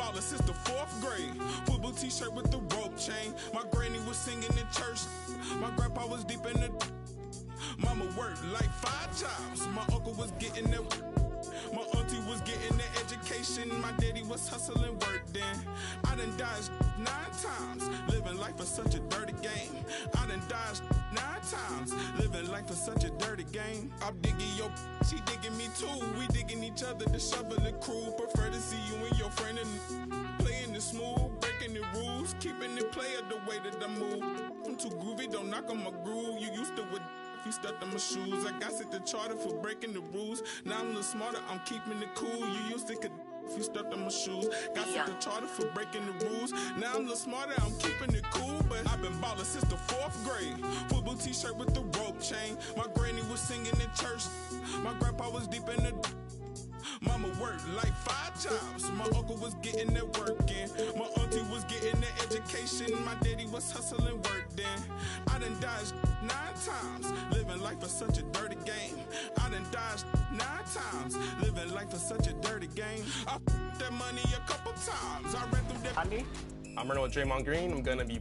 ballin' since the 4th grade. Football t-shirt with the rope chain. My granny was singing in church. My grandpa was deep in the... Mama worked like 5 jobs. My uncle was getting that... My auntie was getting the education. My daddy was hustling work then. I done dodged 9 times. Living life is such a dirty game. I done dodged 9 times. Living life is such a dirty game. I'm digging your... She digging me too. We digging each other to shovel the crew. Prefer to see you and your friend and playing it smooth. Breaking the rules. Keeping it player the way that I move. I'm too groovy. Don't knock on my groove. You used to with... You stepped on my shoes. I got set the charter for breaking the rules. Now I'm a little smarter, I'm keeping it cool. You used to could if you stepped on my shoes. Got set the charter for breaking the rules. Now I'm a little smarter, I'm keeping it cool. But I've been ballin' since the 4th grade. Football t-shirt with the rope chain. My granny was singing in church. My grandpa was deep in the... Mama worked like 5 jobs. My uncle was getting that work in. My auntie was getting the education. My daddy was hustling work then. I done dodged 9 times. Living life is such a dirty game. I done dodged 9 times. Living life is such a dirty game. I f***ed that money a couple times. I ran through that... I'm running with Draymond Green. I'm gonna be...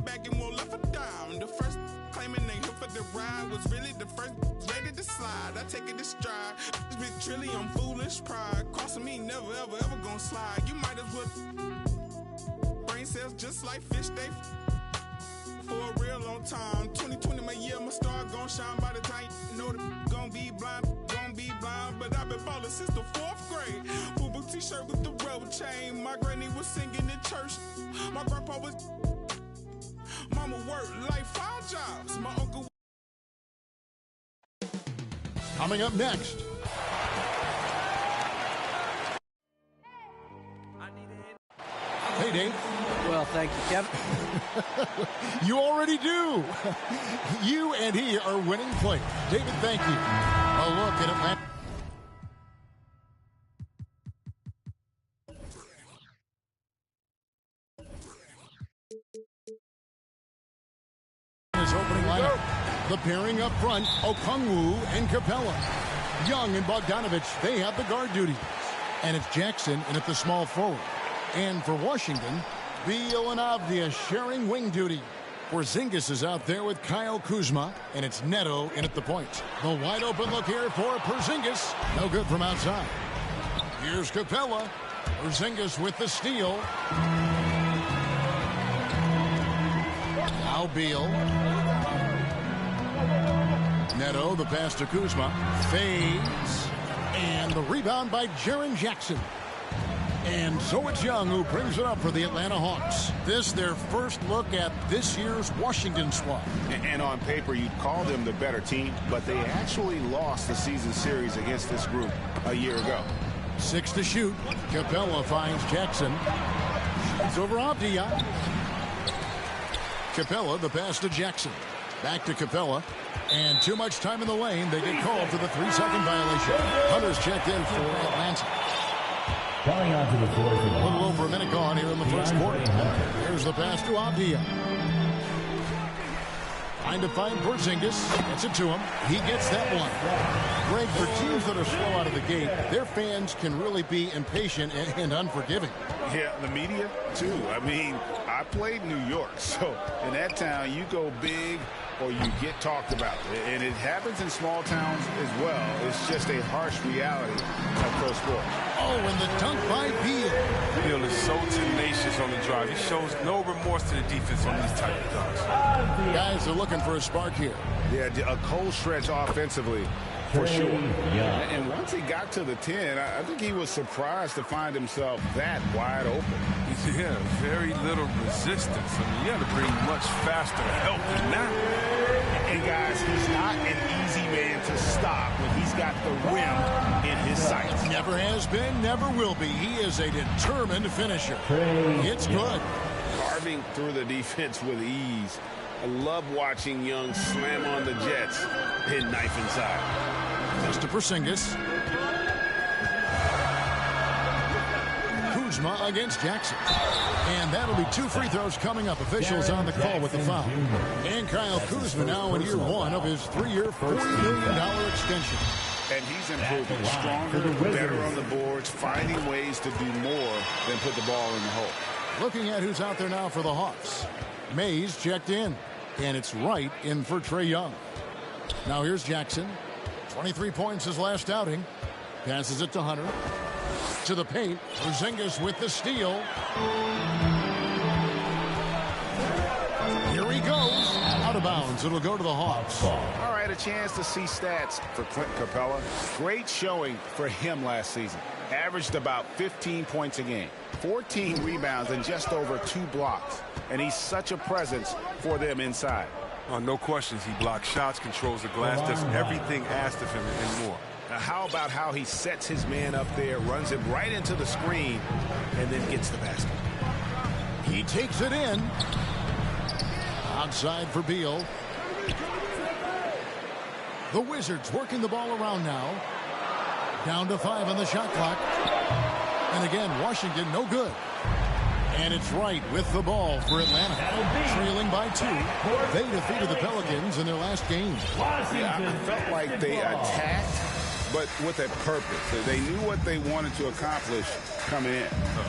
back and won't left a dime. The first claiming they here for the ride was really the first ready to slide. I take it to stride. This big trilly on foolish pride. Crossing me never ever ever gonna slide. You might as well brain cells just like fish they for a real long time. 2020 my year, my star gon' shine by the time you know that gon' be blind. But I've been ballin' since the 4th grade. Football t-shirt with the rope chain. My granny was singing in church. My grandpa was... Mama worked like 5 jobs. My uncle... Coming up next. Hey, Dave. Well, thank you, Kevin. You already do. You and he are winning players. David, thank you. A look at Atlanta. His opening lineup. The pairing up front, Okongwu and Capella. Young and Bogdanovich, they have the guard duties. And it's Jackson in at the small forward. And for Washington, Beal and Avdia sharing wing duty. Porzingis is out there with Kyle Kuzma, and it's Neto in at the point. The wide open look here for Porzingis. No good from outside. Here's Capella. Porzingis with the steal. Now Beal. Neto, the pass to Kuzma. Fades. And the rebound by Jaren Jackson. And so it's Young who brings it up for the Atlanta Hawks. This their first look at this year's Washington squad. And on paper, you'd call them the better team, but they actually lost the season series against this group a year ago. 6 to shoot. Capella finds Jackson. It's over Avdia. Capella, the pass to Jackson. Back to Capella. And too much time in the lane. They get called for the 3-second violation. Hunter's checked in for Atlanta. Coming onto the floor for a little over a minute gone here in the first quarter. Here's the pass to Avdia. Trying to find Porzingis. Gets it to him. He gets that one. Greg, for teams that are slow out of the gate, their fans can really be impatient and unforgiving. Yeah, the media, too. I mean, I played New York, so in that town, you go big or you get talked about. And it happens in small towns as well. It's just a harsh reality of pro sport. Oh, and the dunk by Beal. Beal is so tenacious on the drive. He shows no remorse to the defense on these type of dunks. Guys are looking for a spark here. Yeah, a cold stretch offensively, for sure. And once he got to the 10, I think he was surprised to find himself that wide open. Yeah, very little resistance. I mean, you got to bring much faster help than that. And guys, he's not an easy man to stop when he's got the rim in his sights. Never has been, never will be. He is a determined finisher. It's good. Carving through the defense with ease. I love watching Young slam on the Jets, hit knife inside. Just to Porzingis. Kuzma against Jackson. And that'll be 2 free throws coming up. Officials on the call with the foul. And Kyle Kuzma now in year 1 of his 3-year, $40 million extension. And he's improving. Stronger, better on the boards, finding ways to do more than put the ball in the hole. Looking at who's out there now for the Hawks. Mays checked in, and it's right in for Trae Young. Now here's Jackson. 23 points his last outing. Passes it to Hunter. To the paint. Porzingis with the steal. Here he goes. Out of bounds. It'll go to the Hawks. All right, a chance to see stats for Clint Capella. Great showing for him last season. Averaged about 15 points a game. 14 rebounds and just over 2 blocks. And he's such a presence for them inside. No questions. He blocks shots, controls the glass, does everything asked of him and more. Now, how about how he sets his man up there, runs him right into the screen, and then gets the basket? He takes it in. Outside for Beal. The Wizards working the ball around now. Down to 5 on the shot clock. And again, Washington no good. And it's right with the ball for Atlanta. Trailing by 2. They defeated the Pelicans in their last game. Yeah, I felt like they attacked, but with a purpose. They knew what they wanted to accomplish coming in.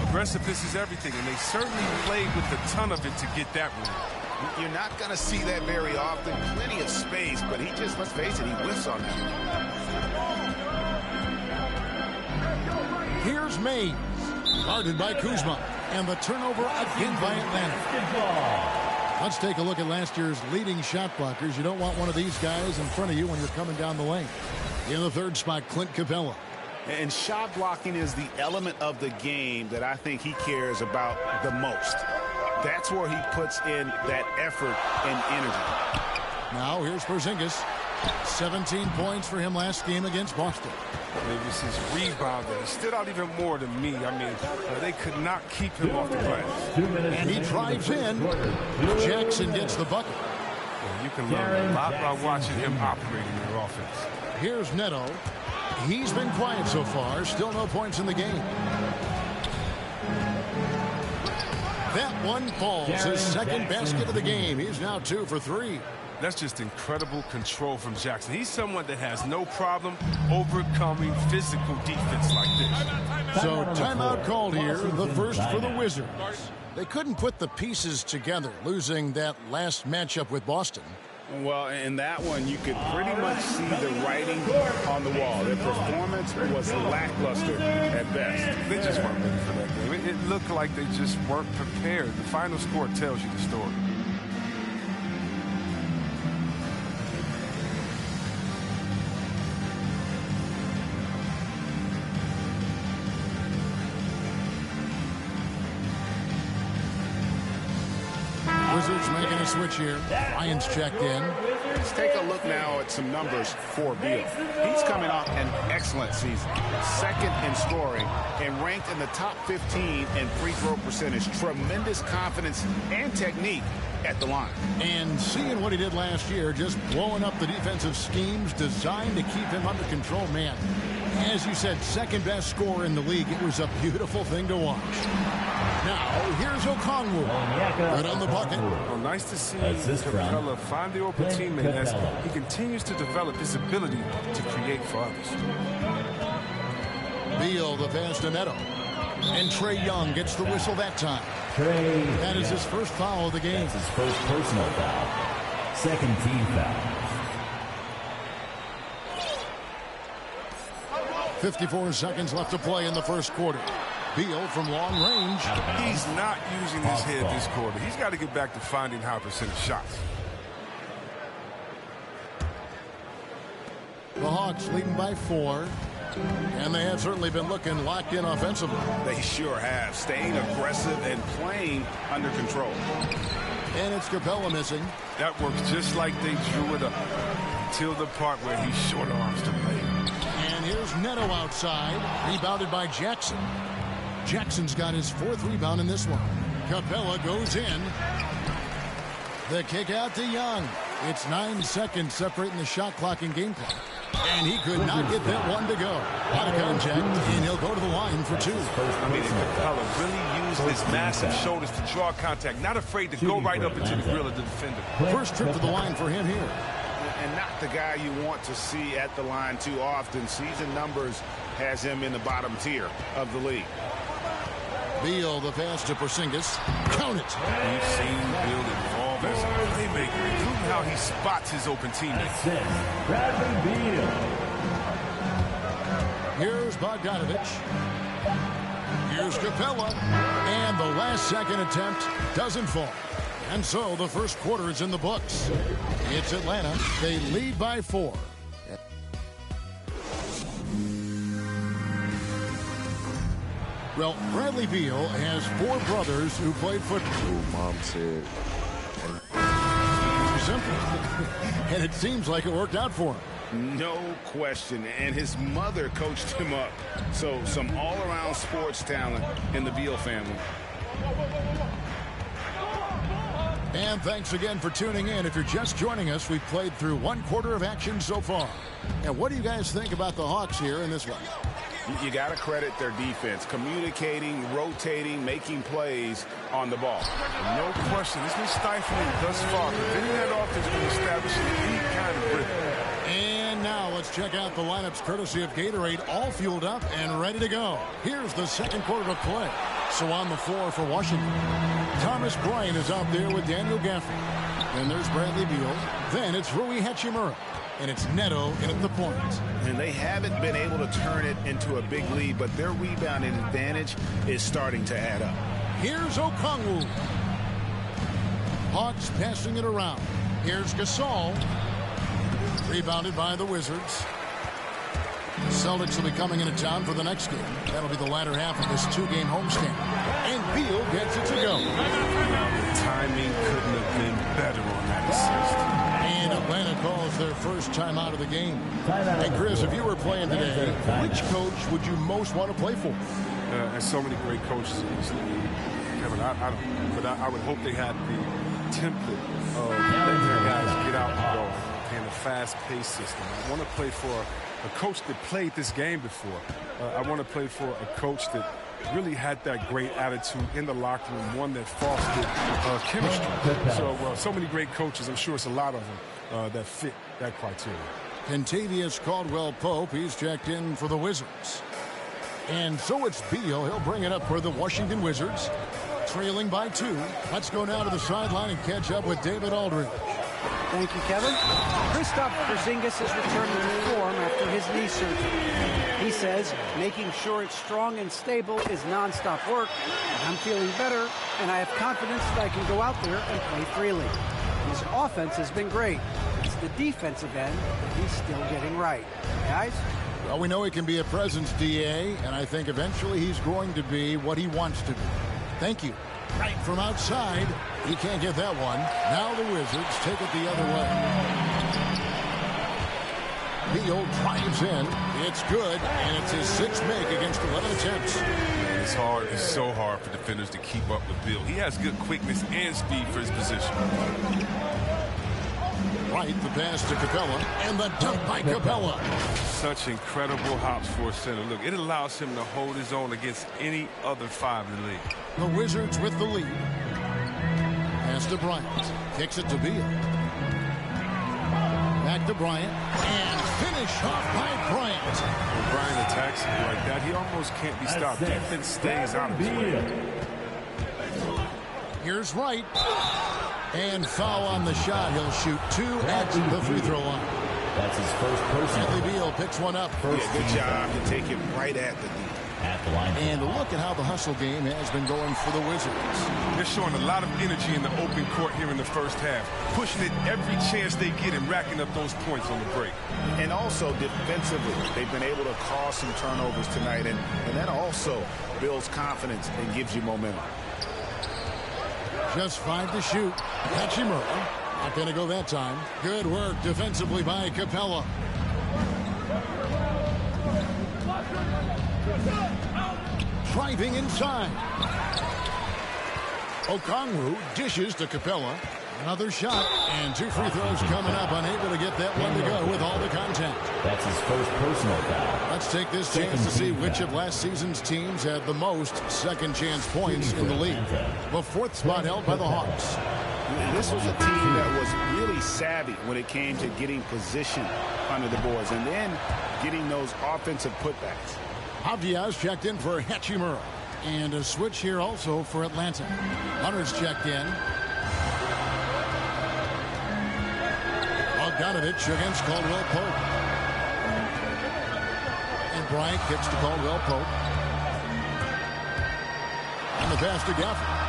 Aggressiveness is everything, and they certainly played with a ton of it to get that one. You're not going to see that very often. Plenty of space, but he just, let's face it, he whiffs on that. Here's Mays. Guarded by Kuzma. And the turnover again by Atlanta. Let's take a look at last year's leading shot blockers. You don't want one of these guys in front of you when you're coming down the lane. In the third spot, Clint Capella. And shot blocking is the element of the game that I think he cares about the most. That's where he puts in that effort and energy. Now here's Porzingis. 17 points for him last game against Boston. Maybe it's his rebound that stood out even more than me. I mean, they could not keep him off the glass. And he drives in. Jackson gets the bucket. You can learn a lot by watching him operating their offense. Here's Neto. He's been quiet so far. Still no points in the game. That one falls. His second basket of the game. He's now 2 for 3. That's just incredible control from Jackson. He's someone that has no problem overcoming physical defense like this. So timeout called here, the first for the Wizards. They couldn't put the pieces together, losing that last matchup with Boston. Well, in that one, you could pretty much see the writing on the wall. Their performance was lackluster at best. They just weren't ready for that game. It looked like they just weren't prepared. The final score tells you the story. Wizards making a switch here. Lions checked in. Let's take a look now at some numbers for Beal. He's coming off an excellent season. Second in scoring and ranked in the top 15 in free throw percentage. Tremendous confidence and technique at the line. And seeing what he did last year, just blowing up the defensive schemes designed to keep him under control, man. As you said, second best scorer in the league. It was a beautiful thing to watch. Now, here's Okongwu. Good on the bucket. Well, nice to see Capella find the open teammate as he continues to develop his ability to create for others. Beal, the pass to Neto. And Trae Young gets the whistle that time. That is his first foul of the game. That's his first personal foul. Second team foul. 54 seconds left to play in the first quarter. Beal from long range. He's not using his head this quarter. He's got to get back to finding high percentage shots. The Hawks leading by 4. And they have certainly been looking locked in offensively. They sure have. Staying aggressive and playing under control. And it's Capella missing. That works just like they drew it up until the part where he short arms the play. And here's Neto outside. Rebounded by Jackson. Jackson's got his 4th rebound in this one. Capella goes in. The kick out to Young. It's 9 seconds separating the shot clock and game clock. And he could not get that one to go. Out of contact, and he'll go to the line for 2. I mean, Capella really used his massive shoulders to draw contact, not afraid to go right up into the grill of the defender. First trip to the line for him here. and not the guy you want to see at the line too often. Season numbers has him in the bottom tier of the league. Beal, the pass to Porzingis. Count it. We've seen Beal evolve as a playmaker, including how he spots his open teammates. Bradley Beal. Here's Bogdanovich. Here's Capella. And the last second attempt doesn't fall. And so the first quarter is in the books. It's Atlanta. They lead by 4. Well, Bradley Beal has 4 brothers who played football. Mom said. Simple. And it seems like it worked out for him. No question. And his mother coached him up. So some all-around sports talent in the Beal family. And thanks again for tuning in. If you're just joining us, we've played through 1 quarter of action so far. And what do you guys think about the Hawks here in this one? You got to credit their defense. Communicating, rotating, making plays on the ball. No question. It's been stifling thus far. Preventing that offense from establishing any kind of rhythm. And now let's check out the lineups courtesy of Gatorade, all fueled up and ready to go. Here's the second quarter to play. So on the floor for Washington, Thomas Bryant is out there with Daniel Gafford. Then there's Bradley Beal. Then it's Rui Hachimura. And it's Neto in at the point. And they haven't been able to turn it into a big lead, but their rebounding advantage is starting to add up. Here's Okongwu. Hawks passing it around. Here's Gasol. Rebounded by the Wizards. The Celtics will be coming into town for the next game. That'll be the latter half of this 2-game homestand. And Beal gets it to go. The timing couldn't have been better on that assist. And Atlanta calls their first time out of the game. And Chris, if you were playing today, which coach would you most want to play for? There's so many great coaches in this league. Kevin, I don't, but I would hope they had the template of letting their guys get out and go in a fast-paced system. I want to play for a coach that played this game before. I want to play for a coach that really had that great attitude in the locker room, one that fostered chemistry. So many great coaches, I'm sure it's a lot of them that fit that criteria. Kentavious Caldwell-Pope, he's checked in for the Wizards. And so it's Beal. He'll bring it up for the Washington Wizards, trailing by 2. Let's go now to the sideline and catch up with David Aldridge. Thank you, Kevin. Kristaps Porzingis is returning to form after his knee surgery. He says making sure it's strong and stable is nonstop work. I'm feeling better, and I have confidence that I can go out there and play freely. His offense has been great. It's the defensive end that he's still getting right. Guys? Well, we know he can be a presence, DA, and I think eventually he's going to be what he wants to be. Thank you. Right from outside. He can't get that one. Now the Wizards take it the other way. Beal drives in. It's good, and it's his 6th make against 11 attempts. It's hard. It's so hard for defenders to keep up with Beal. He has good quickness and speed for his position. Right, the pass to Capella, and the dunk by Capella. Such incredible hops for a center. Look, it allows him to hold his own against any other 5 in the league. The Wizards with the lead. Pass to Bryant. Kicks it to Beal. Back to Bryant. And finish off by Bryant. When Bryant attacks him like that, he almost can't be stopped. Defense stays out of his way. Here's Wright. And foul on the shot. He'll shoot 2 at the free throw line. That's his first personal. Bradley Beal picks one up. Yeah, good job to take it right at the knee. At the line. And look at how the hustle game has been going for the Wizards. They're showing a lot of energy in the open court here in the first half, pushing it every chance they get and racking up those points on the break. And also defensively, they've been able to cause some turnovers tonight, and that also builds confidence and gives you momentum. Just 5 to shoot. Hachimura. Not going to go that time. Good work defensively by Capella. Driving inside. Okongwu dishes to Capella. Another shot, and 2 free throws coming up. Unable to get that one to go with all the contact. That's his first personal foul. Let's take this chance to see which of last season's teams had the most second chance points in the league. The 4th spot held by the Hawks. This was a team that was really savvy when it came to getting position under the boards and then getting those offensive putbacks. Diaz checked in for Hachimura. And a switch here also for Atlanta. Hunter's checked in. Bogdanovich against Caldwell Pope. And Bryant kicks to Caldwell Pope. And the pass to Gafford.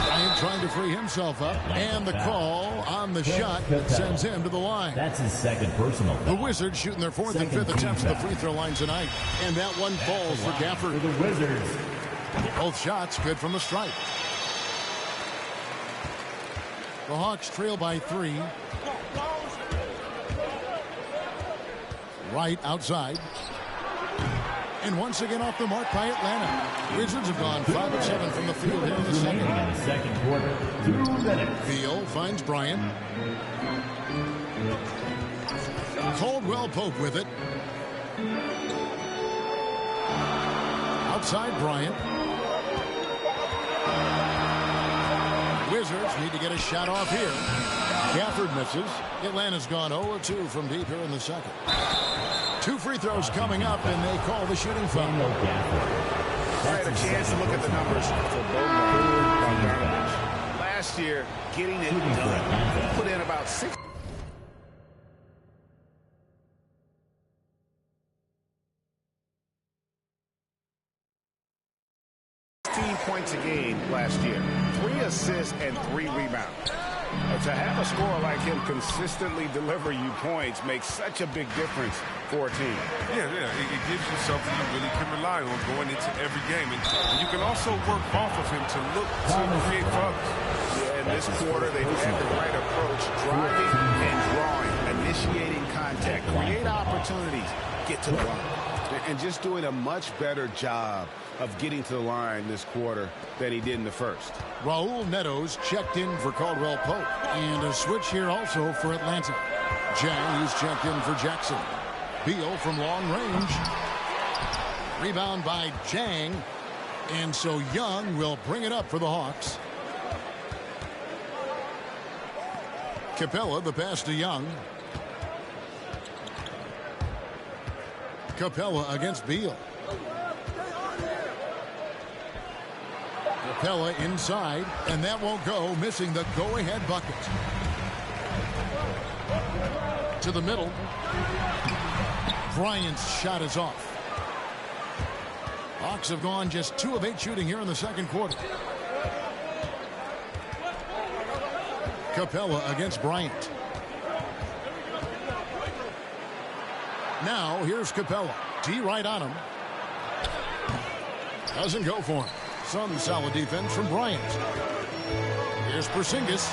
Bryant trying to free himself up. And the call on the shot sends him to the line. That's his second personal. The Wizards shooting their fourth and fifth attempts at the free throw line tonight. And that one falls for Gafford. For the Wizards. Both shots good from the stripe. The Hawks trail by 3. Right outside. And once again off the mark by Atlanta. Wizards have gone 5 of 7 from the field here in the second. In the second quarter, 2 minutes. Beal finds Bryant. Caldwell Pope with it. Outside Bryant. Wizards need to get a shot off here. Gafford misses. Atlanta's gone 0-2 from deep here in the second. 2 free throws coming up, and they call the shooting foul. I had a chance to look at the numbers for both. Last year, getting it done. He put in about 6. 16 points a game last year, 3 assists and 3 rebounds. To have a scorer like him consistently deliver you points makes such a big difference for a team. Yeah, it gives you something you really can rely on going into every game. And you can also work off of him to look to create for others. Yeah, in this quarter, they've had the right approach, driving and drawing, initiating contact, create opportunities, get to the line. And just doing a much better job of getting to the line this quarter than he did in the first. Raul Neto's checked in for Caldwell Pope. And a switch here also for Atlanta. Jang, who's checked in for Jackson. Beal from long range. Rebound by Jang. And so Young will bring it up for the Hawks. Capella, the pass to Young. Capella against Beal. Capella inside, and that won't go, missing the go-ahead bucket. To the middle. Bryant's shot is off. Hawks have gone just 2 of 8 shooting here in the second quarter. Capella against Bryant. Now, here's Capella. D right on him. Doesn't go for him. Some solid defense from Bryant. Here's Porzingis.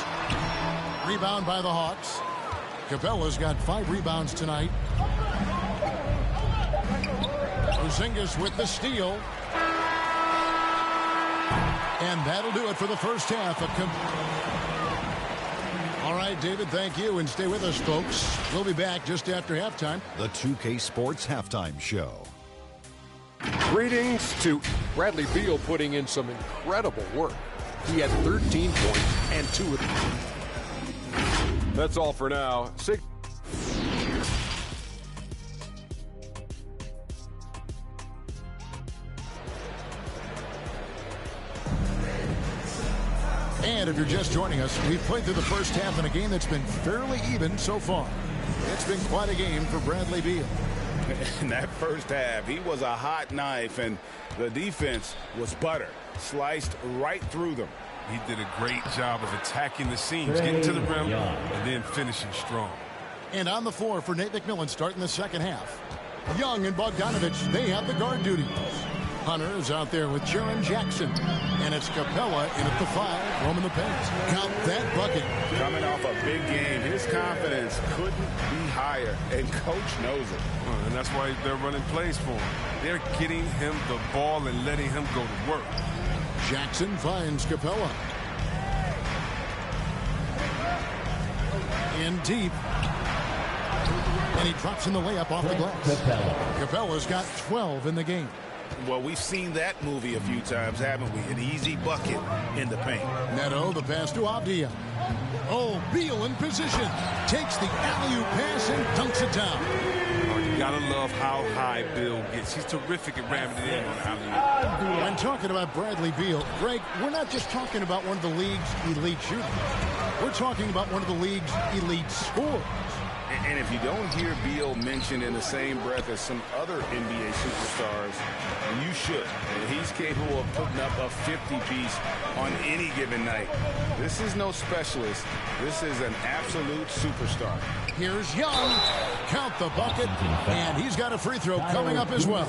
Rebound by the Hawks. Capella's got 5 rebounds tonight. Porzingis with the steal. And that'll do it for the first half. All right, David, thank you, and stay with us, folks. We'll be back just after halftime. The 2K Sports Halftime Show. Greetings to Bradley Beal, putting in some incredible work. He had 13 points and 2 of them. That's all for now. And if you're just joining us, we've played through the first half in a game that's been fairly even so far. It's been quite a game for Bradley Beal. In that first half, he was a hot knife, and the defense was butter, sliced right through them. He did a great job of attacking the seams, getting to the rim, and then finishing strong. And on the floor for Nate McMillan starting the second half. Young and Bogdanovich, they have the guard duties. Hunter is out there with Jaren Jackson. And it's Capella in at the 5, roaming the paint. Count that bucket. Coming off a big game, his confidence couldn't be higher, and coach knows it. And that's why they're running plays for him. They're getting him the ball and letting him go to work. Jackson finds Capella. In deep. And he drops in the layup off the glass. Capella's got 12 in the game. Well, we've seen that movie a few times, haven't we? An easy bucket in the paint. Neto, the pass to Avdia. Oh, Beal in position. Takes the alley-oop pass and dunks it down. Oh, you gotta love how high Bill gets. He's terrific at ramming it in on alley-oop. When talking about Bradley Beal, Greg, we're not just talking about one of the league's elite shooters. We're talking about one of the league's elite scorers. And if you don't hear Beal mentioned in the same breath as some other NBA superstars, you should. And he's capable of putting up a 50-piece on any given night. This is no specialist. This is an absolute superstar. Here's Young. Count the bucket. And he's got a free throw coming up as well.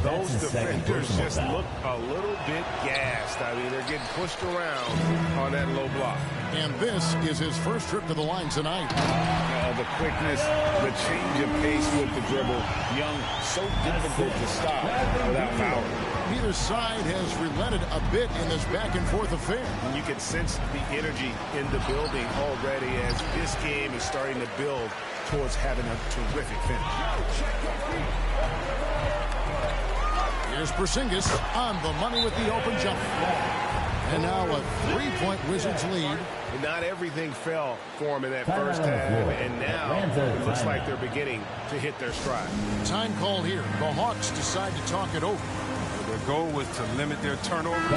Those defenders just look a little bit gassed. I mean, they're getting pushed around on that low block. And this is his first trip to the line tonight. The quickness, the change of pace with the dribble. Young, so difficult to stop without fouling. Neither side has relented a bit in this back-and-forth affair. And you can sense the energy in the building already as this game is starting to build towards having a terrific finish. Here's Porzingis on the money with the open jumper. And now a three-point Wizards lead. Not everything fell for them in that first half, and now it looks like they're beginning to hit their stride. Time called here. The Hawks decide to talk it over. Their goal was to limit their turnovers.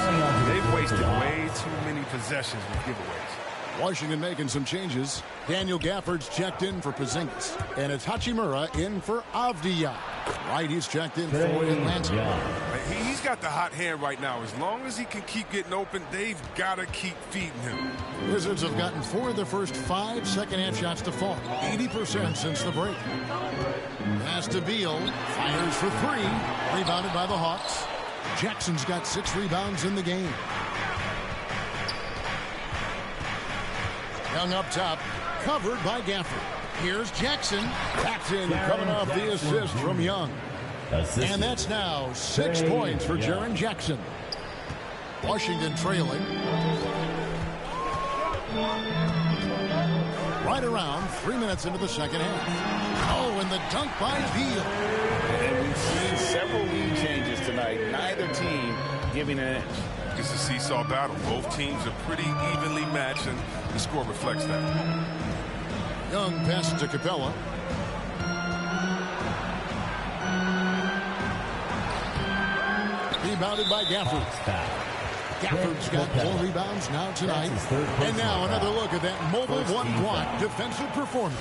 They've wasted way too many possessions with giveaways. Washington making some changes. Daniel Gafford's checked in for Porzingis. And it's Hachimura in for Avdia. Right, he's checked in for Atlanta. He's got the hot hand right now. As long as he can keep getting open, they've got to keep feeding him. Wizards have gotten 4 of their first 5 second-half shots to fall. 80% since the break. Pass to Beal. Fires for 3. Rebounded by the Hawks. Jackson's got 6 rebounds in the game. Young up top. Covered by Gafford. Here's Jackson. Backed in, coming off the assist from Young. And that's now 6 points for Jaren Jackson. Washington trailing. Right around 3 minutes into the second half. Oh, and the dunk by Beal. And we've seen several lead changes tonight. Neither team giving an edge. It's a seesaw battle. Both teams are pretty evenly matched, and the score reflects that. Young passes to Capella. Rebounded by Gafford. Gafford's got 4 rebounds now tonight. And now another look at that mobile one-block defensive performance.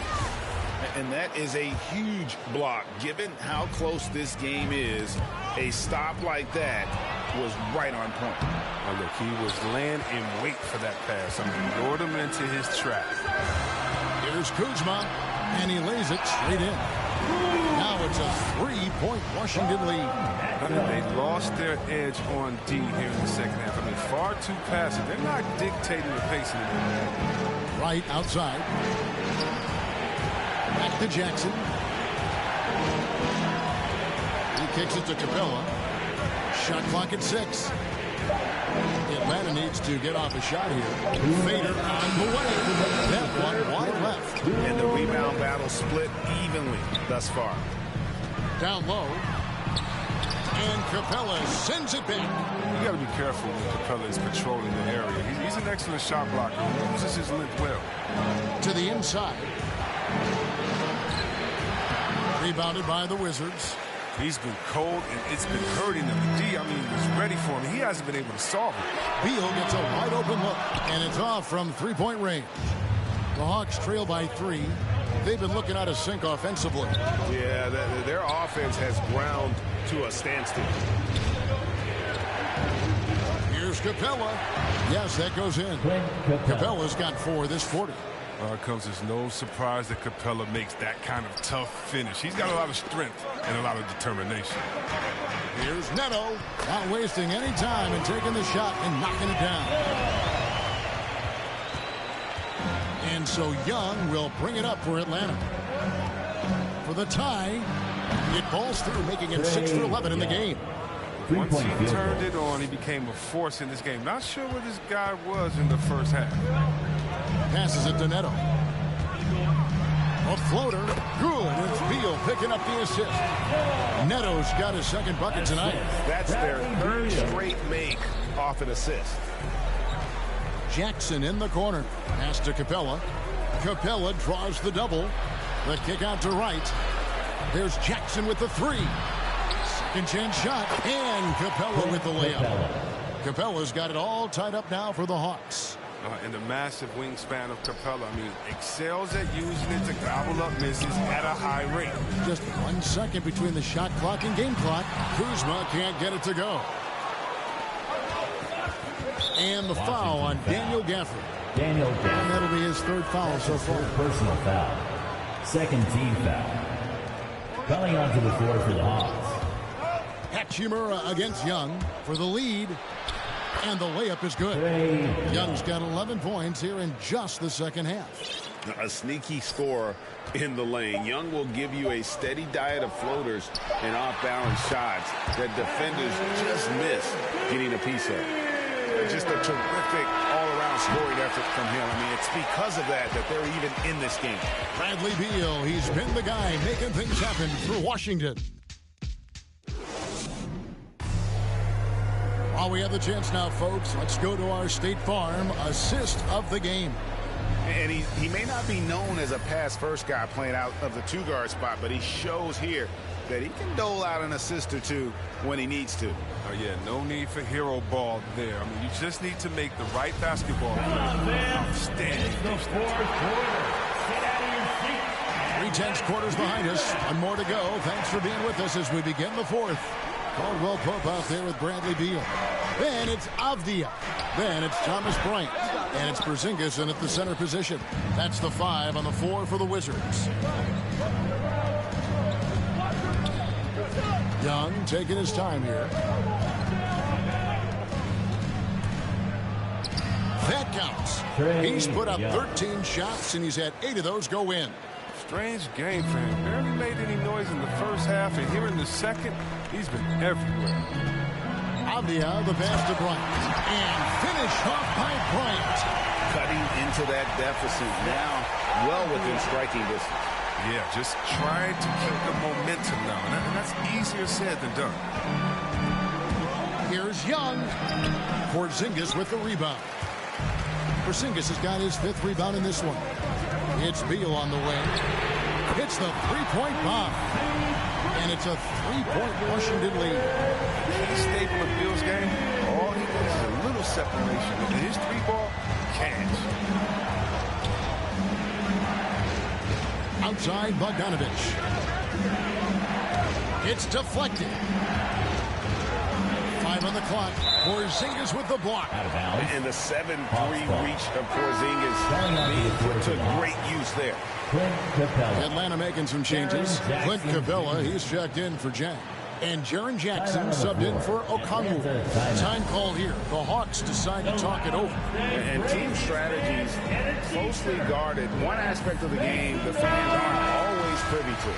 And that is a huge block. Given how close this game is, a stop like that was right on point. Oh, look, he was laying in wait for that pass. I mean, lured him into his trap. Here's Kuzma, and he lays it straight in. Now it's a 3-point Washington lead. They lost their edge on D here in the second half. I mean, far too passive. They're not dictating the pace anymore. Right outside. Back to Jackson. He kicks it to Capella. Shot clock at 6. Atlanta needs to get off a shot here. Fader on the way. That one wide left. And the rebound battle split evenly thus far. Down low. And Capella sends it back. You got to be careful when Capella is patrolling the area. He's an excellent shot blocker. He uses his length well. To the inside. Rebounded by the Wizards. He's been cold, and it's been hurting him. D, I mean, was ready for him. He hasn't been able to solve it. Beal gets a wide open look, and it's off from 3-point range. The Hawks trail by 3. They've been looking out of sync offensively. Yeah, their offense has ground to a standstill. Here's Capella. Yes, that goes in. Capella's got 4 this quarter. It comes as no surprise that Capella makes that kind of tough finish. He's got a lot of strength and a lot of determination. Here's Neto, not wasting any time and taking the shot and knocking it down. And so Young will bring it up for Atlanta. For the tie, it balls through, making it 6 for 11 in the game. Once he turned it on, he became a force in this game. Not sure where this guy was in the first half. Passes it to Neto. A floater. Good. It's Beal picking up the assist. Neto's got his second bucket tonight. That's their third straight make off an assist. Jackson in the corner. Pass to Capella. Capella draws the double. The kick out to right. There's Jackson with the three. Second chance shot. And Capella with the layup. Capella's got it all tied up now for the Hawks. And the massive wingspan of Capella, excels at using it to gobble up misses at a high rate. Just 1 second between the shot clock and game clock. Kuzma can't get it to go. And the foul on Daniel Gafford. Daniel Gafford. And that'll be his third foul so far. Personal foul. Second team foul. Coming onto the floor for the Hawks. Hachimura against Young for the lead. And the layup is good. Young's got 11 points here in just the second half. A sneaky scorer in the lane. Young will give you a steady diet of floaters and off-balance shots that defenders just miss getting a piece of. Just a terrific all-around scoring effort from him. It's because of that they're even in this game. Bradley Beal, he's been the guy making things happen for Washington. While we have the chance now, folks, let's go to our State Farm assist of the game. And he may not be known as a pass-first guy playing out of the two-guard spot, but he shows here that he can dole out an assist or two when he needs to. Oh, yeah, no need for hero ball there. You just need to make the right basketball play. Outstanding. 3/10 quarters behind us. One more to go. Thanks for being with us as we begin the fourth. Caldwell Pope out there with Bradley Beal. Then it's Avdia. Then it's Thomas Bryant. And it's Porzingis in at the center position. That's the 5 on the 4 for the Wizards. Young taking his time here. That counts. He's put up 13 shots, and he's had 8 of those go in. Strange game for him. Barely made any noise in the first half, and here in the second, he's been everywhere. Avdia, the pass to Bryant. And finish off by Bryant. Cutting into that deficit now, well within striking distance. Yeah, just trying to keep the momentum now, and that's easier said than done. Here's Young. Porzingis with the rebound. Porzingis has got his 5th rebound in this one. It's Beal on the wing. It's the three-point bomb. And it's a 3-point Washington lead. Key staple of Beal's game, all he does is a little separation. And his 3-ball, cash. Outside Bogdanovich. It's deflected. 5 on the clock. Porzingis with the block. And the 7-3 reach of Porzingis being put to great use there. Atlanta making some changes. Clint Capella, he's checked in for Jack. And Jaren Jackson subbed in for Okongwu. Time call here. The Hawks decide to talk it over. And team strategies closely guarded. One aspect of the game the fans aren't always privy to.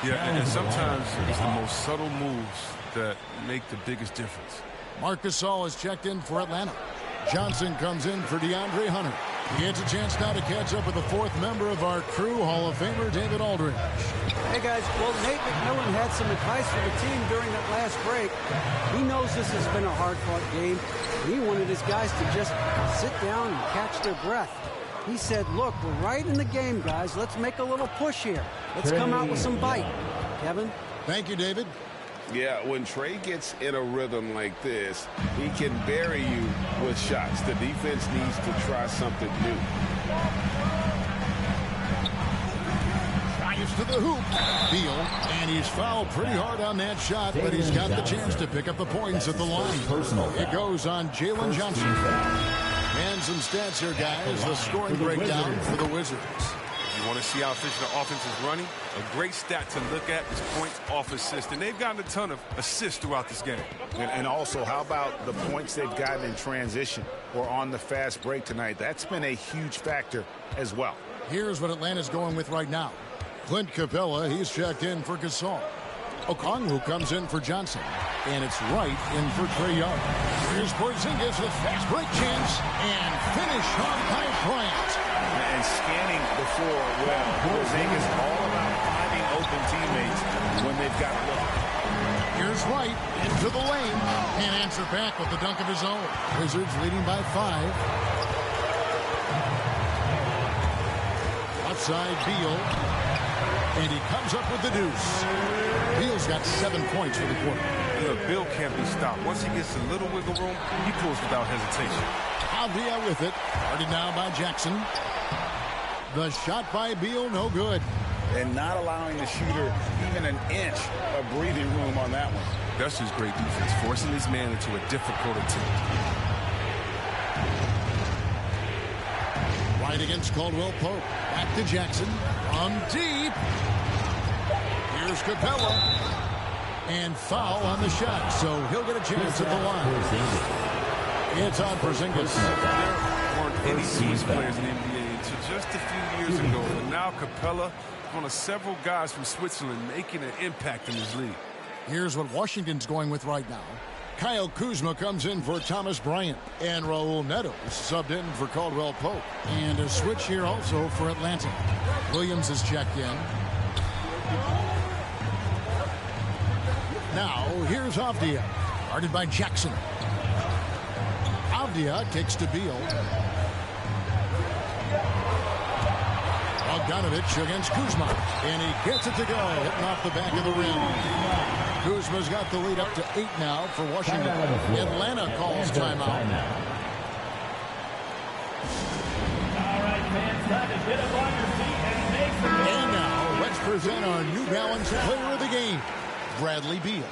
Yeah, and sometimes it's the most subtle moves that make the biggest difference. Marc Gasol has checked in for Atlanta. Johnson comes in for DeAndre Hunter. He gets a chance now to catch up with the 4th member of our crew, Hall of Famer David Aldridge. Hey, guys. Well, Nate McMillan had some advice for the team during that last break. He knows this has been a hard-fought game. He wanted his guys to just sit down and catch their breath. He said, look, we're right in the game, guys. Let's make a little push here. Let's come out with some bite. Kevin? Thank you, David. Yeah, when Trey gets in a rhythm like this, he can bury you with shots. The defense needs to try something new. Drives to the hoop. Beal, and he's fouled pretty hard on that shot, but he's got the chance to pick up the points at the line. It goes on Jalen Johnson. And some stats here, guys. The scoring breakdown for the Wizards. You want to see how efficient the offense is running? A great stat to look at is points off assist. And they've gotten a ton of assists throughout this game. And also, how about the points they've gotten in transition or on the fast break tonight? That's been a huge factor as well. Here's what Atlanta's going with right now. Clint Capella, he's checked in for Gasol. Okongwu comes in for Johnson. And it's Wright in for Trae Young. Here's Porzingis with fast break chance. And finish on by Bryant. and scanning the floor well. Porzingis all about finding open teammates when they've got a look. Here's White into the lane. Can't answer back with the dunk of his own. Wizards leading by 5. Outside Beal. And he comes up with the deuce. Beal's got 7 points for the quarter. Look, Beal can't be stopped. Once he gets a little wiggle room, he pulls without hesitation. Avdia with it. Guarded now by Jackson. The shot by Beal, no good. And not allowing the shooter even an inch of breathing room on that one. That's just great defense, forcing his man into a difficult attempt. Right against Caldwell Pope. Back to Jackson. From deep. Here's Capella. And foul on the shot, so he'll get a chance at the line. It's on Porzingis. There weren't any Swiss players in the NBA until just a few years ago, but now Capella, one of several guys from Switzerland making an impact in this league. Here's what Washington's going with right now. Kyle Kuzma comes in for Thomas Bryant, and Raul Neto is subbed in for Caldwell Pope. And a switch here also for Atlanta. Williams is checked in. Now, here's Avdia, guarded by Jackson. Avdia kicks to Beal. Bogdanovich against Kuzma, and he gets it to go, hitting off the back of the rim. Kuzma's got the lead up to 8 now for Washington. Atlanta calls timeout. And now, let's present our New Balance Player of the Game, Bradley Beal.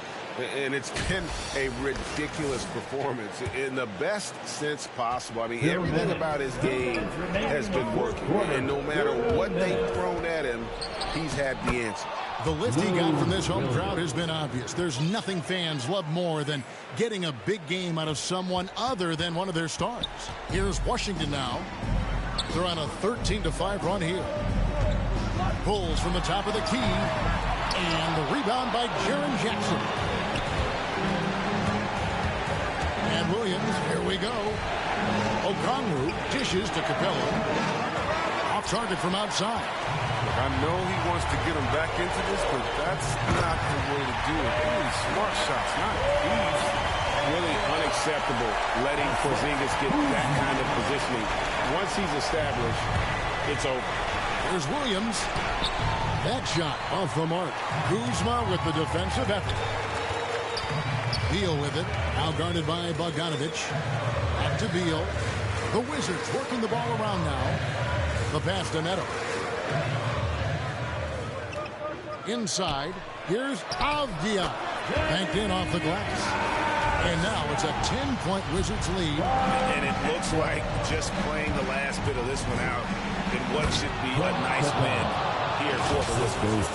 And it's been a ridiculous performance in the best sense possible. I mean, everything about his game has been working. And no matter what they've thrown at him, he's had the answer. The lift he got from this home crowd has been obvious. There's nothing fans love more than getting a big game out of someone other than one of their stars. Here's Washington now. They're on a 13-5 run here. Pulls from the top of the key. And the rebound by Jaren Jackson. And Williams, here we go. Okongwu dishes to Capella. Off target from outside. I know he wants to get him back into this, but that's not the way to do it. Really smart shots, not thieves. Really unacceptable letting Porzingis get that kind of positioning. Once he's established, it's over. Here's Williams. That shot off the mark. Kuzma with the defensive effort. Beal with it. Now guarded by Bogdanovich. Back to Beal. The Wizards working the ball around now. The pass to Neto. Inside. Here's Avdia. Banked in off the glass. And now it's a 10-point Wizards lead. And it looks like just playing the last bit of this one out in what should be a nice win here for the Wizards.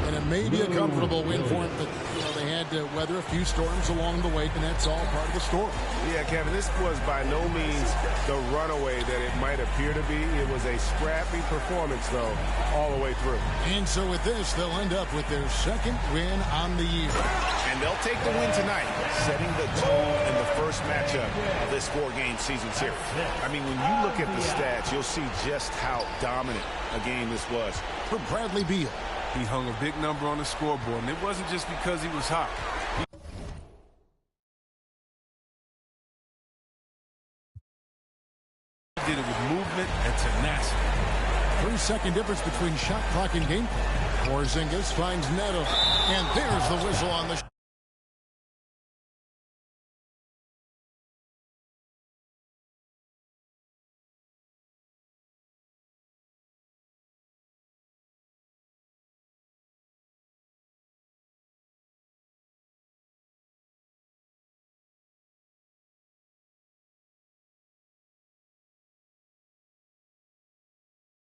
And it may be a comfortable win for them, but they had to weather a few storms along the way, and that's all part of the story. Yeah, Kevin, this was by no means the runaway that it might appear to be. It was a scrappy performance, though, all the way through. And so with this, they'll end up with their second win on the year. And they'll take the win tonight, setting the tone in the first matchup of this 4-game season series. I mean, when you look at the stats, you'll see just how dominant a game this was. For Bradley Beal. He hung a big number on the scoreboard, and it wasn't just because he was hot. He did it with movement and tenacity. 3-second difference between shot clock and game clock. Porzingis finds Neto. And there's the whistle on the